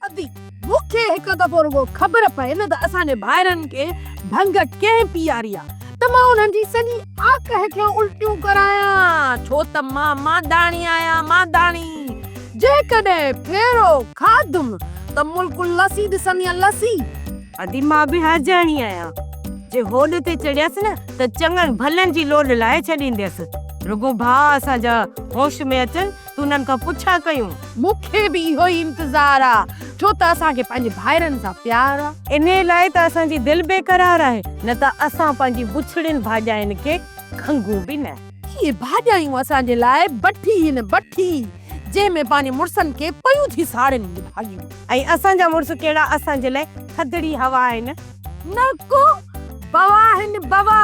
दादी मूंखे हिकु दफ़ो रुगो ख़बर पए न त असांजे भाइरनि खे भंग कंहिं पीआरी आहे त मां उन्हनि जी सॼी आकह खे उल्टियूं करायां छो त मां मादाणी आहियां मादाणी जेकॾहिं फेरो खाधुमि त मुल्क लसी ॾिसंदी लसी अदी मां बि हाजाणी आहियां जे होॾ ते चढ़ियसि न त चङनि भलनि जी लोड लाहे छॾींदसि रुगो भाउ असांजा होश में अचनि तूं उन्हनि खां पुछा कयूं मूंखे बि इहो ई इंतज़ार आहे छो त असांखे पंहिंजे भाइरनि सां प्यार आहे इन लाइ त असांजी दिलि बेकरार आहे न त असां पंहिंजी बुछड़ियुनि भाॼाइनि खे खंघूं बि न इहे भाॼायूं असांजे लाइ बठी आहिनि बठी जंहिंमें पंहिंजे मुड़ुसनि खे पयूं थी साड़ियुनि भाॼियूं ऐं असांजा मुड़ुस कहिड़ा असांजे लाइ थधड़ी हवा आहिनि न को बवा आहिनि बवा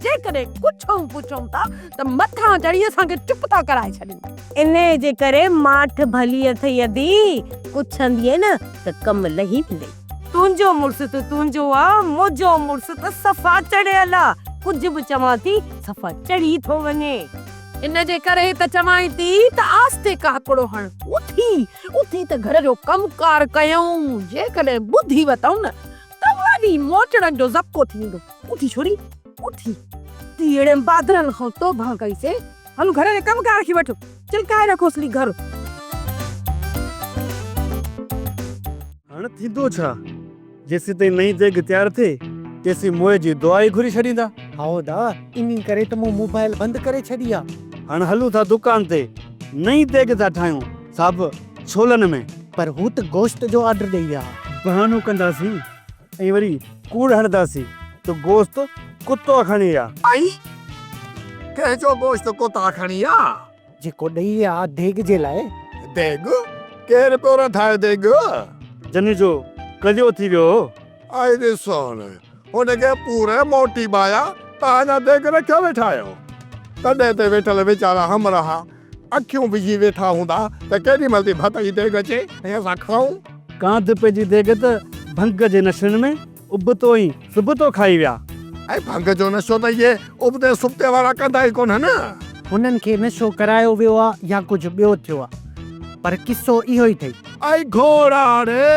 जेकॾहिं कुझु पुछूं था त मथां चढ़ी असांखे चुप था कराए छॾनि इन जे करे माठ भली अथई अदी पुछंदीअ न त कम लही वेंदई तुंहिंजो मुड़ुस त तुंहिंजो आहे मुंहिंजो मुड़ुस त सफ़ा चढ़ियल आहे कुझु बि चवां थी सफ़ा चढ़ी थो वञे इन जे करे त चवां थी त आस्ते काकड़ो हण उथी त घर जो कमकार कयूं जेकॾहिं ॿुधी वतऊं न त वॾी मोचड़नि जो ज़ब्को थींदो उथी छोरी उथी तीड़े बादरनि खां तौबा कईसे हलो घर जे कमकार खे वठो चिलकाए रखोसली घर हाणे थींदो छा जेसी ताईं नई देग तयार थिए तेसी मोए जी दुआ ई घुरी छॾींदा आओ दा इन करे त मूं मोबाइल बंदि करे छॾी आहे हाणे हलूं था दुकान ते नई देग था ठाहियूं साब छोलनि में पर हू त गोश्त जो ऑर्डर ॾेई विया बहानो कंदासीं ऐं वरी कूड़ हणंदासीं त गोश्त कुतो खणी आ आई कंहिंजो गोश्त कुता खणी आ जेको ॾेई विया देग जे लाइ देग केरु पियो ठाहे देग जनी जो कलियो थी वियो आई ॾिसो न हुनखे पूरे मोटी बाया तव्हांजा देग रखिया वेठा आहियो तॾहिं ते वेठल वीचारा हमराहा अखियूं विझी वेठा हूंदा त केॾी महिल थी भत जी देग अचे ऐं असां खाऊं कांध पंहिंजी देग त भंग जे नशनि में उबतो ई सुबतो खाई विया ऐं भंग जो नशो त इहे उबते सुबते वारा कंदा ई कोन न हुननि खे नशो करायो वियो आहे या कुझु ॿियो थियो आहे पर किस्सो इहो ई अथई आई घोड़ा रे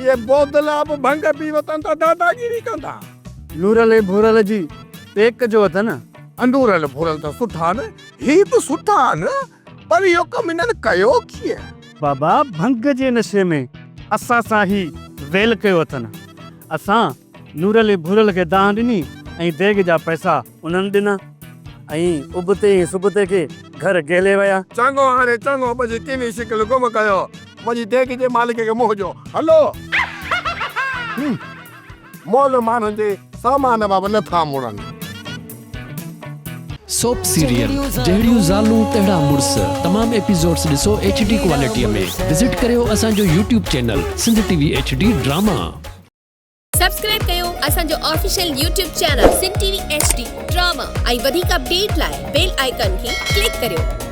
ये बोतला बि भंग पी वतन त दादागिरी कंदा नूरल भूरल जी पेक जो अथन अंदूरल भुरल त सुठा न ही बि सुठा न पर इहो कमु इन्हनि कयो कीअं बाबा भंग जे नशे में असां सां ही वेल कयो अथनि असां नूरल भूरल खे दान ॾिनी ऐं देग जा पैसा उन्हनि ॾिना ऐं उबते सुबते खे घर गेले विया चङो हाणे चङो मुंहिंजी किनी शिकिल गुम कयो मुंहिंजी देग जे मालिक खे मोहजो हलो मोल माण्हुनि जे सामान बाबा नथा मुड़नि सोप सीरियल जहिड़ियूं ज़ालूं तहिड़ा मुड़ुस तमाम एपिसोड्स ॾिसो HD क्वालिटीअ में विज़िट करियो असांजो YouTube channel Sindh TV HD drama subscribe कयो असांजो official YouTube channel Sindh TV HD drama ऐं वधीक अपडेट लाइ बेल आइकन खे क्लिक करियो